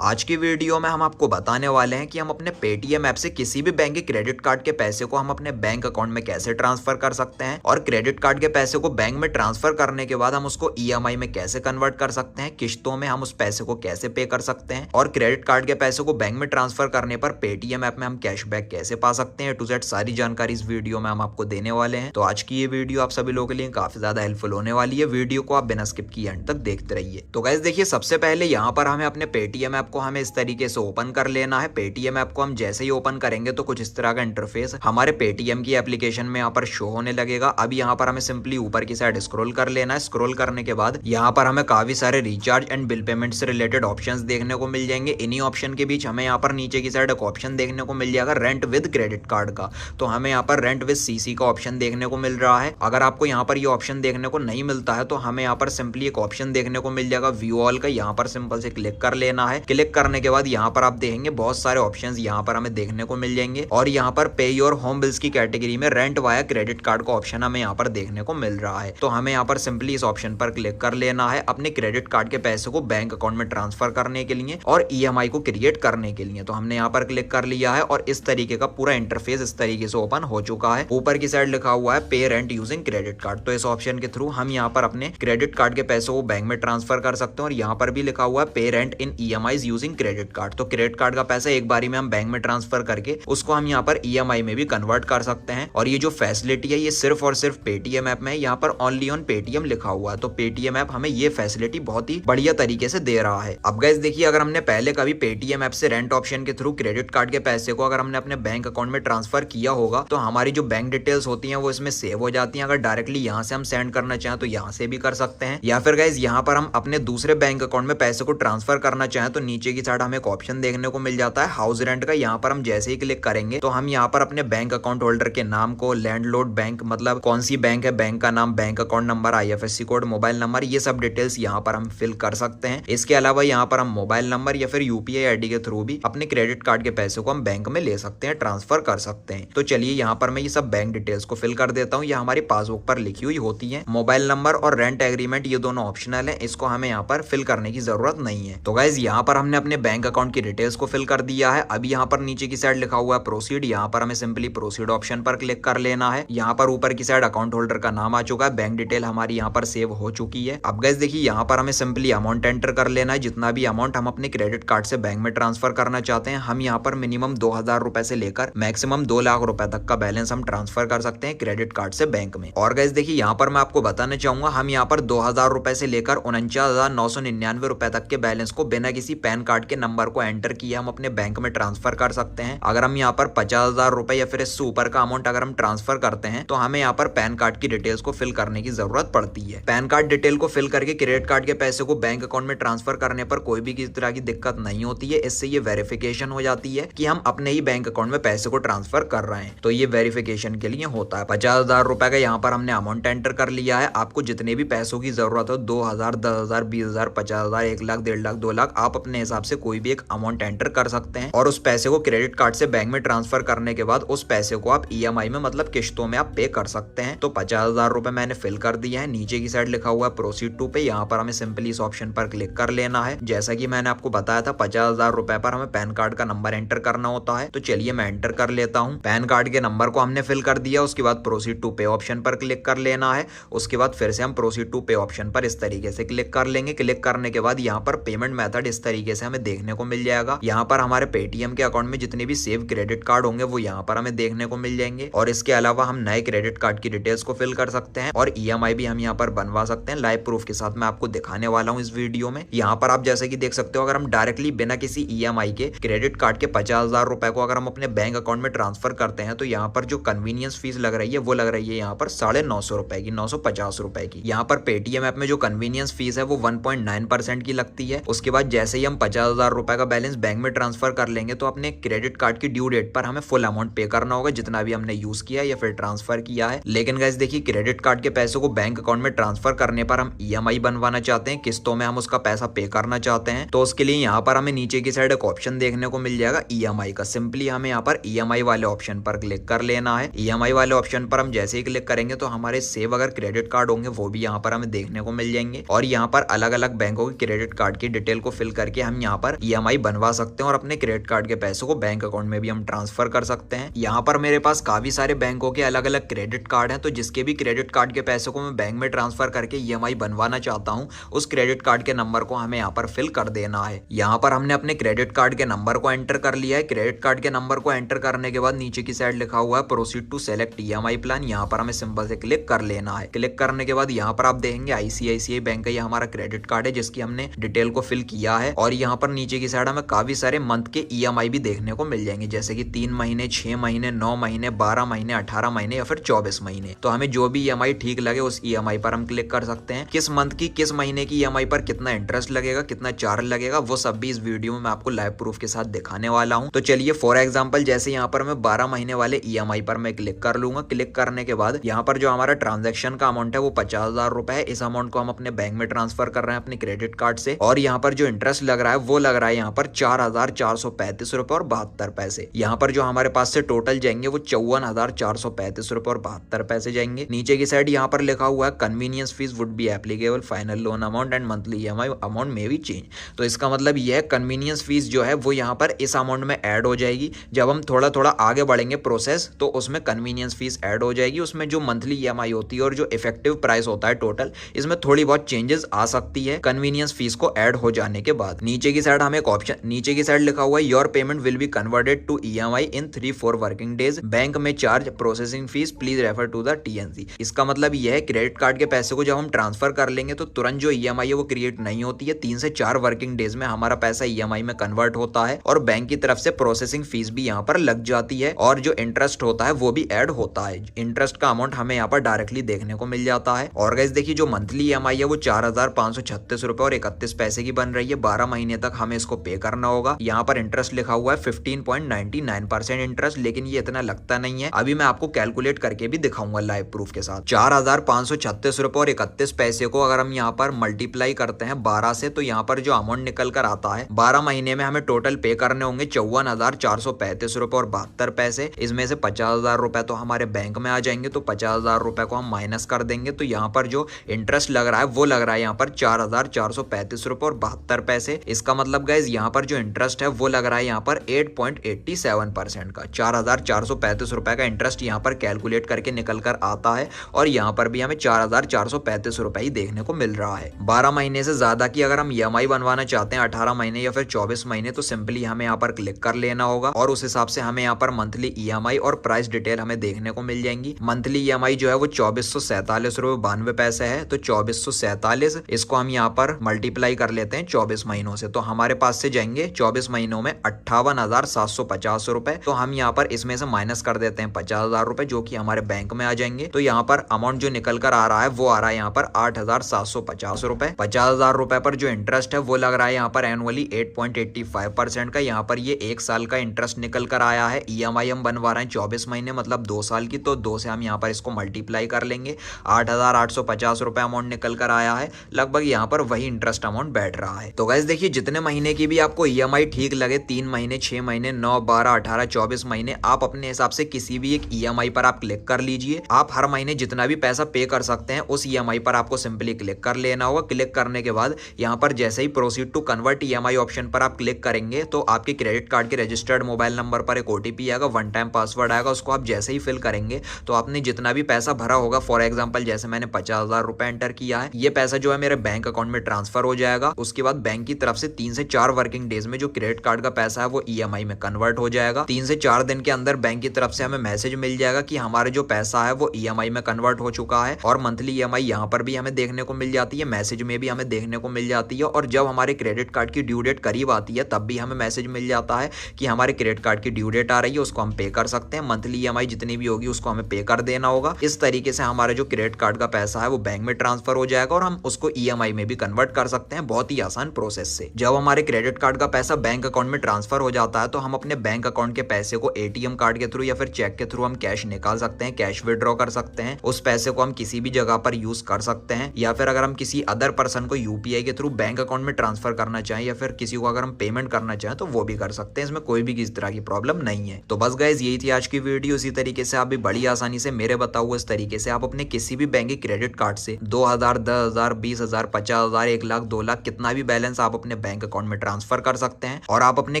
आज की वीडियो में हम आपको बताने वाले हैं कि हम अपने पेटीएम ऐप से किसी भी बैंक के क्रेडिट कार्ड के पैसे को हम अपने बैंक अकाउंट में कैसे ट्रांसफर कर सकते हैं और क्रेडिट कार्ड के पैसे को बैंक में ट्रांसफर करने के बाद हम उसको ईएमआई में कैसे कन्वर्ट कर सकते हैं, किश्तों में हम उस पैसे को कैसे पे कर सकते हैं और क्रेडिट कार्ड के पैसे को बैंक में ट्रांसफर करने पर पेटीएम ऐप में हम कैशबैक कैसे पा सकते हैं। टू जेड सारी जानकारी इस वीडियो में हम आपको देने वाले हैं। तो आज की ये वीडियो आप सभी लोगों के लिए काफी ज्यादा हेल्पफुल होने वाली है। वीडियो को आप बिना स्किप किए एंड तक देखते रहिए। तो गाइस देखिए, सबसे पहले यहाँ पर हमें अपने पेटीएम ऐप को हमें इस तरीके से ओपन कर लेना है। पेटीएम ऐप को हम जैसे ही ओपन करेंगे तो कुछ इस तरह का इंटरफेस हमारे पेटीएम की एप्लीकेशन में यहाँ पर शो होने लगेगा। अब यहाँ पर हमें सिंपली ऊपर की साइड स्क्रॉल कर लेना है। स्क्रॉल करने के बाद यहाँ पर हमें काफी सारे रिचार्ज एंड बिल पेमेंट से रिलेटेड ऑप्शंस देखने को मिल जाएंगे। इन्हीं ऑप्शन के बीच हमें यहाँ पर नीचे की साइड एक ऑप्शन देखने को मिल जाएगा रेंट विद क्रेडिट कार्ड का। तो हमें यहाँ पर रेंट विद सीसी का ऑप्शन देखने को मिल रहा है। अगर आपको यहाँ पर ये ऑप्शन देखने को नहीं मिलता है तो हमें यहाँ पर सिंपली एक ऑप्शन देखने को मिल जाएगा व्यू ऑल का। यहाँ पर सिंपल से क्लिक कर लेना है। क्लिक करने के बाद यहाँ पर आप देखेंगे बहुत सारे ऑप्शंस यहाँ पर हमें देखने को मिल जाएंगे और यहाँ पर पे योर होम बिल्स की कैटेगरी में रेंट वाया क्रेडिट कार्ड का ऑप्शन हमें यहाँ पर देखने को मिल रहा है। तो हमें यहाँ पर सिंपली इस ऑप्शन पर क्लिक कर लेना है अपने क्रेडिट कार्ड के पैसे को बैंक अकाउंट में ट्रांसफर करने के लिए और ईएमआई को क्रिएट करने के लिए। तो हमने यहाँ पर क्लिक कर लिया है और इस तरीके का पूरा इंटरफेस इस तरीके से ओपन हो चुका है। ऊपर की साइड लिखा हुआ है पे रेंट यूजिंग क्रेडिट कार्ड। तो इस ऑप्शन के थ्रू हम यहाँ पर अपने क्रेडिट कार्ड के पैसे को बैंक में ट्रांसफर कर सकते हैं और यहाँ पर भी लिखा हुआ है पे रेंट इन ईएमआईज यूजिंग क्रेडिट कार्ड। तो क्रेडिट कार्ड का पैसा एक बारी में हम बैंक में ट्रांसफर करके उसको हम यहाँ पर ईएमआई में भी कन्वर्ट कर सकते हैं। और ये जो फैसिलिटी है ये सिर्फ और सिर्फ पेटीएम ऐप में है। यहाँ पर ओनली ऑन पेटीएम लिखा हुआ है। तो पेटीएम ऐप हमें ये फैसिलिटी बहुत ही बढ़िया तरीके से दे रहा है। अब गाइस देखिए, अगर हमने पहले कभी पेटीएम ऐप से रेंट ऑप्शन के थ्रू क्रेडिट कार्ड के पैसे को अगर हमने अपने बैंक अकाउंट में ट्रांसफर किया होगा तो हमारी जो बैंक डिटेल्स होती हैं वो इसमें सेव हो जाती हैं। अगर डायरेक्टली यहाँ से हम सेंड करना चाहें तो यहाँ से भी कर सकते हैं, या फिर गाइस यहाँ पर हम अपने दूसरे बैंक अकाउंट में पैसे को ट्रांसफर करना चाहें तो नीचे की साइड हमें एक ऑप्शन देखने को मिल जाता है हाउस रेंट का। यहाँ पर हम जैसे ही क्लिक करेंगे तो हम यहाँ पर अपने बैंक अकाउंट होल्डर के नाम को, लैंडलॉर्ड बैंक मतलब कौन सी बैंक है, बैंक का नाम, bank account number, IFSC code, mobile number, ये सब डिटेल्स यहाँ पर हम फिल कर सकते हैं। इसके अलावा यहाँ पर हम मोबाइल नंबर या फिर यूपीआई आईडी के थ्रू भी अपने क्रेडिट कार्ड के पैसे को हम बैंक में ले सकते हैं, ट्रांसफर कर सकते हैं। तो चलिए यहाँ पर मैं ये सब बैंक डिटेल्स को फिल कर देता हूँ। ये हमारी पासबुक पर लिखी हुई होती है। मोबाइल नंबर और रेंट एग्रीमेंट ये दोनों ऑप्शनल है, इसको हमें यहाँ पर फिल करने की जरूरत नहीं है। तो गाइज यहाँ पर हमने अपने बैंक अकाउंट की डिटेल्स को फिल कर दिया है। अभी यहाँ पर नीचे की साइड लिखा हुआ है प्रोसीड। यहाँ पर हमें सिंपली प्रोसीड ऑप्शन पर क्लिक कर लेना है। यहाँ पर ऊपर की साइड अकाउंट होल्डर का नाम आ चुका है, बैंक डिटेल हमारी यहाँ पर सेव हो चुकी है। अब गाइज देखिए, यहाँ पर हमें सिंपली अमाउंट एंटर कर लेना है। जितना भी अमाउंट हम अपने क्रेडिट कार्ड से बैंक में ट्रांसफर करना चाहते हैं, हम यहाँ पर मिनिमम 2000 रुपए से लेकर मैक्सिमम 2 लाख रुपए तक का बैलेंस हम ट्रांसफर कर सकते हैं क्रेडिट कार्ड से बैंक में। और गाइस देखिए, यहाँ पर मैं आपको बताना चाहूंगा, हम यहाँ पर 2000 रुपए से लेकर 49,999 रुपए तक के बैलेंस को बिना किसी पैन कार्ड के नंबर को एंटर किए हम अपने बैंक में ट्रांसफर कर सकते हैं। अगर हम यहाँ पर 50,000 रुपए या फिर इससे ऊपर का अमाउंट अगर हम ट्रांसफर करते हैं तो हमें यहाँ पर पैन कार्ड की डिटेल्स को फिल करने की जरूरत पड़ती है। पैन कार्ड डिटेल को फिल करके क्रेडिट कार्ड के पैसे को बैंक अकाउंट में ट्रांसफर करने पर कोई भी किसी तरह की दिक्कत नहीं होती है। इससे ये वेरिफिकेशन हो जाती है कि हम अपने ही बैंक अकाउंट में पैसे को ट्रांसफर कर रहे हैं। तो ये वेरिफिकेशन के लिए होता है। 50,000 रुपए का यहाँ पर हमने अमाउंट एंटर कर लिया है। आपको जितने भी पैसों की जरूरत हो, 2,000, 10,000, 20,000, 50,000, 1 लाख, 1.5 लाख, 2 लाख, आप अपने हिसाब से कोई भी एक अमाउंट एंटर कर सकते हैं और उस पैसे को क्रेडिट कार्ड से बैंक में ट्रांसफर करने के बाद उस पैसे को आप ईएमआई में मतलब किश्तों में आप पे कर सकते हैं। तो 50,000 रुपए मैंने फिल कर दिया है। नीचे की साइड लिखा हुआ है प्रोसीड टू पे। यहाँ पर हमें सिंपली इस ऑप्शन पर क्लिक कर लेना है। जैसा कि मैंने आपको बताया था, 50,000 रुपए पर हमें पैन कार्ड का नंबर एंटर करना होता है। तो चलिए मैं एंटर कर लेता हूँ। पैन कार्ड के नंबर को हमने फिल कर दिया। उसके बाद प्रोसीड टू पे ऑप्शन पर क्लिक कर लेना है। उसके बाद फिर से हम प्रोसीड टू पे ऑप्शन पर इस तरीके से क्लिक कर लेंगे। क्लिक करने के बाद यहाँ पर पेमेंट मेथड इस तरीके से हमें देखने को मिल जाएगा। यहाँ पर हमारे पेटीएम के अकाउंट में जितने भी सेव क्रेडिट कार्ड होंगे वो यहाँ पर हमें देखने को मिल जाएंगे और इसके अलावा हम नए क्रेडिट कार्ड की डिटेल्स को फिल कर सकते हैं और ईएमआई भी हम यहाँ पर बनवा सकते हैं। लाइव प्रूफ के साथ मैं आपको दिखाने वाला हूँ इस वीडियो में। यहाँ पर आप जैसे कि देख सकते हो, अगर हम डायरेक्टली बिना किसी ईएमआई के क्रेडिट कार्ड के 50,000 रुपए को अगर हम अपने बैंक अकाउंट में ट्रांसफर करते हैं तो यहाँ पर जो कन्वीनियंस फीस लग रही है वो लग रही है यहाँ पर 950 रुपए की, 950 रुपए की। यहाँ पर पेटीएम ऐप में जो कन्वीनियंस फीस है वो 1.9% की लगती है। उसके बाद जैसे ही हम 50,000 रुपए का बैलेंस बैंक में ट्रांसफर कर लेंगे तो अपने क्रेडिट कार्ड की ड्यू डेट पर हमें फुल अमाउंट पे करना होगा, जितना भी हमने यूज किया या फिर ट्रांसफर किया है। लेकिन गाइस देखिए, क्रेडिट कार्ड के पैसे को बैंक अकाउंट में ट्रांसफर करने पर हम ईएमआई बनवाना चाहते हैं, किस्तों में हम उसका पैसा पे करना चाहते हैं, तो उसके लिए यहाँ पर हमें नीचे की साइड एक ऑप्शन देखने को मिल जाएगा ईएमआई का। सिंपली हमें यहाँ पर ईएमआई वाले ऑप्शन पर क्लिक कर लेना है। ईएमआई वाले ऑप्शन पर हम जैसे ही क्लिक करेंगे तो हमारे सेव अगर क्रेडिट कार्ड होंगे वो भी यहाँ पर हमें देखने को मिल जाएंगे और यहाँ पर अलग अलग बैंकों के क्रेडिट कार्ड की डिटेल को फिल करके हम यहाँ पर EMI बनवा सकते हैं और अपने क्रेडिट कार्ड के पैसों को बैंक अकाउंट में भी हम ट्रांसफर कर सकते हैं। यहाँ पर मेरे पास काफी सारे बैंकों के अलग अलग क्रेडिट कार्ड हैं, तो जिसके भी क्रेडिट कार्ड के पैसों को मैं बैंक में ट्रांसफर करके EMI बनवाना चाहता हूँ, उस क्रेडिट कार्ड के नंबर को हमें यहाँ पर फिल कर देना है। यहाँ पर हमने अपने क्रेडिट कार्ड के नंबर को एंटर कर लिया है। क्रेडिट कार्ड के नंबर को एंटर करने के बाद नीचे की साइड लिखा हुआ है proceed to select EMI plan, यहाँ पर हमें सिंपल से क्लिक कर लेना है। क्लिक करने के बाद यहाँ पर आप देखेंगे ICICI बैंक का ये हमारा क्रेडिट कार्ड है जिसकी हमने डिटेल को फिल किया है। और यहाँ पर नीचे की साइड हमें काफी सारे मंथ के EMI भी देखने को मिल जाएंगे, जैसे कि 3 महीने, 6 महीने, 9 महीने, 12 महीने, 18 महीने या फिर 24 महीने। तो हमें जो भी EMI ठीक लगे उस EMI पर हम क्लिक कर सकते हैं। किस मंथ की, किस महीने की EMI पर कितना इंटरेस्ट लगेगा, कितना चार्ज लगेगा, वो सब भी इस वीडियो में मैं आपको लाइव प्रूफ के साथ दिखाने वाला हूँ। तो चलिए फॉर एग्जाम्पल जैसे यहाँ पर मैं 12 महीने वाले EMI पर मैं क्लिक कर लूंगा। क्लिक करने के बाद यहाँ पर जो हमारा ट्रांजेक्शन का अमाउंट है वो 50,000 रुपए है। इस अमाउंट को हम अपने बैंक में ट्रांसफर कर रहे हैं अपने क्रेडिट कार्ड से। और यहाँ पर जो इंटरेस्ट लग रहा है वो लग रहा है यहाँ पर 4,435 रुपए और 72 पैसे। यहाँ पर जो हमारे पास से टोटल जाएंगे वो 54,435 रुपए और 72 पैसे जाएंगे। नीचे की साइड यहाँ पर लिखा हुआ है convenience fees would be applicable, final loan amount and monthly EMI amount में भी चेंज। तो इसका मतलब यह है कन्वीनियंस फीस जो है वो यहाँ पर इस अमाउंट में ऐड हो जाएगी। जब हम थोड़ा थोड़ा आगे बढ़ेंगे प्रोसेस तो उसमें कन्वीनियंस फीस ऐड हो जाएगी। उसमें जो मंथली EMI होती है और जो इफेक्टिव प्राइस होता है टोटल, इसमें थोड़ी बहुत चेंजेस आ सकती है कन्वीनियंस फीस को ऐड हो जाने के बाद। नीचे की साइड हमें एक ऑप्शन, नीचे की साइड लिखा हुआ है your payment will be converted to EMI in 3-4 working days, bank में charge processing fees, please refer to the TNC। इसका मतलब यह है क्रेडिट कार्ड के पैसे को जब हम ट्रांसफर कर लेंगे तो तुरंत जो EMI है वो क्रिएट नहीं होती है। 3 से 4 वर्किंग डेज में हमारा पैसा EMI में कन्वर्ट होता है और बैंक की तरफ से प्रोसेसिंग फीस भी यहाँ पर लग जाती है और जो इंटरेस्ट होता है वो भी ऐड होता है। इंटरेस्ट का अमाउंट हमें यहाँ पर डायरेक्टली देखने को मिल जाता है। और गाइस देखिए जो मंथली EMI है वो 4,536 रुपए और 31 पैसे की बन रही है। 12 महीने तक हमें इसको पे करना होगा। यहाँ पर इंटरेस्ट लिखा हुआ है 15.99% इंटरेस्ट, लेकिन ये इतना लगता नहीं है। अभी मैं आपको कैलकुलेट करके भी दिखाऊंगा लाइव प्रूफ के साथ। 4,536 रुपए और 31 पैसे को अगर हम यहाँ पर मल्टीप्लाई करते हैं 12 से तो यहाँ पर जो अमाउंट निकल कर आता है 12 महीने में हमें टोटल पे करने होंगे 54,435 रुपए और 72 पैसे। इसमें से 50,000 रुपए तो हमारे बैंक में आ जाएंगे, तो 50,000 रुपए को हम माइनस कर देंगे तो यहाँ पर जो इंटरेस्ट लग रहा है वो लग रहा है यहाँ पर 4,435 रुपए और 72 पैसे। इसका मतलब गाइज यहाँ पर जो इंटरेस्ट है वो लग रहा है यहाँ पर 8.87% का। 4,435 रुपए का इंटरेस्ट यहाँ पर कैलकुलेट करके निकल कर आता है और यहाँ पर भी हमें 4,435 रुपए ही देखने को मिल रहा है। 12 महीने से ज्यादा की अगर हम EMI बनवाना चाहते हैं 18 महीने या फिर 24 महीने तो सिंपली हमें यहाँ पर क्लिक कर लेना होगा और उस हिसाब से हमें यहाँ पर मंथली EMI और प्राइस डिटेल हमें देखने को मिल जाएंगी। मंथली EMI जो है वो 2,447 रुपए 92 पैसे है, तो 2,447 इसको हम यहाँ पर मल्टीप्लाई कर लेते हैं 24 महीनों से तो हमारे पास से जाएंगे 24 महीनों में 58,750 रुपए। तो हम यहाँ पर इसमें से माइनस कर देते हैं 50,000 रुपए जो कि हमारे बैंक में आ जाएंगे। तो यहाँ पर अमाउंट जो निकल कर आ रहा है वो आ रहा है यहाँ पर 8,750 रुपए। 50,000 रुपए पर जो इंटरेस्ट है वो लग रहा है यहाँ पर एनुअली 8.85% का। यहाँ पर ये 1 साल का इंटरेस्ट निकल कर आया है। EMI हम बनवा रहे हैं 24 महीने मतलब 2 साल की, तो 2 से हम यहाँ पर इसको मल्टीप्लाई कर लेंगे। 8,850 रुपए अमाउंट निकल कर आया है। लगभग यहाँ पर वही इंटरेस्ट अमाउंट बैठ रहा है। तो गाइस देखिए जितने महीने की भी आपको EMI ठीक लगे, 3 महीने, 6 महीने, 9, 12, 18, 24 महीने, आप अपने हिसाब से किसी भी एक EMI पर आप क्लिक कर लीजिए। आप हर महीने जितना भी पैसा पे कर सकते हैं उस EMI पर आपको सिंपली क्लिक कर लेना होगा। क्लिक करने के बाद यहाँ पर जैसे ही proceed to convert EMI option पर आप क्लिक करेंगे तो आपके क्रेडिट कार्ड के रजिस्टर्ड मोबाइल नंबर पर एक OTP आएगा, 1 टाइम पासवर्ड आएगा। उसको आप जैसे ही फिल करेंगे तो आपने जितना भी पैसा भरा होगा, फॉर एग्जाम्पल जैसे मैंने 50,000 रुपए एंटर किया है, ये पैसा जो है मेरे बैंक अकाउंट में ट्रांसफर हो जाएगा। उसके बाद बैंक की तरफ से 3 से 4 वर्किंग डेज में जो क्रेडिट कार्ड का पैसा है वो EMI में कन्वर्ट हो जाएगा। 3 से 4 दिन के अंदर बैंक की तरफ से हमें मैसेज मिल जाएगा कि हमारे जो पैसा है वो EMI में कन्वर्ट हो चुका है। और मंथली EMI यहाँ पर भी हमें देखने को मिल जाती है, मैसेज में भी हमें देखने को मिल जाती है। और जब हमारे क्रेडिट कार्ड की ड्यू डेट करीब आती है तब भी हमें मैसेज मिल जाता है कि हमारे क्रेडिट कार्ड की ड्यू डेट आ रही है, उसको हम पे कर सकते हैं। मंथली EMI जितनी भी होगी उसको हमें पे कर देना होगा। इस तरीके से हमारा जो क्रेडिट कार्ड का पैसा है वो बैंक में ट्रांसफर हो जाएगा और हम उसको EMI में भी कन्वर्ट कर सकते हैं बहुत ही आसान प्रोसेस से। जब हमारे क्रेडिट कार्ड का पैसा बैंक अकाउंट में ट्रांसफर हो जाता है तो हम अपने बैंक अकाउंट के पैसे को ATM कार्ड के थ्रू या फिर चेक के थ्रू हम कैश निकाल सकते हैं, कैश विड्रॉ कर सकते हैं। उस पैसे को हम किसी भी जगह पर यूज कर सकते हैं या फिर अगर हम किसी अदर पर्सन को UPI के थ्रू बैंक अकाउंट में ट्रांसफर करना चाहें या फिर किसी को अगर हम पेमेंट करना चाहें तो वो भी कर सकते हैं। इसमें कोई भी किसी तरह की प्रॉब्लम नहीं है। तो बस गाइस यही थी आज की वीडियो। इसी तरीके से आप भी बड़ी आसानी से मेरे बताओ इस तरीके से आप अपने किसी भी बैंक के क्रेडिट कार्ड से 2,000, 10,000, 20,000, 50,000, 1 लाख, 2 लाख कितना भी बैलेंस आप अपने बैंक अकाउंट में ट्रांसफर कर सकते हैं और आप अपने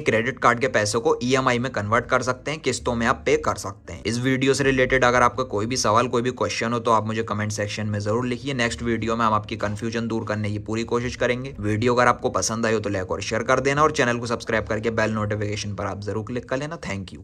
क्रेडिट कार्ड के पैसों को EMI में कन्वर्ट कर सकते हैं, किस्तों में आप पे कर सकते हैं। इस वीडियो से रिलेटेड अगर आपका कोई भी सवाल, कोई भी क्वेश्चन हो तो आप मुझे कमेंट सेक्शन में जरूर लिखिए। नेक्स्ट वीडियो में हम आपकी कंफ्यूजन दूर करने की पूरी कोशिश करेंगे। वीडियो अगर आपको पसंद आई हो तो लाइक और शेयर कर देना और चैनल को सब्सक्राइब करके बेल नोटिफिकेशन पर आप जरूर क्लिक कर लेना। Thank you.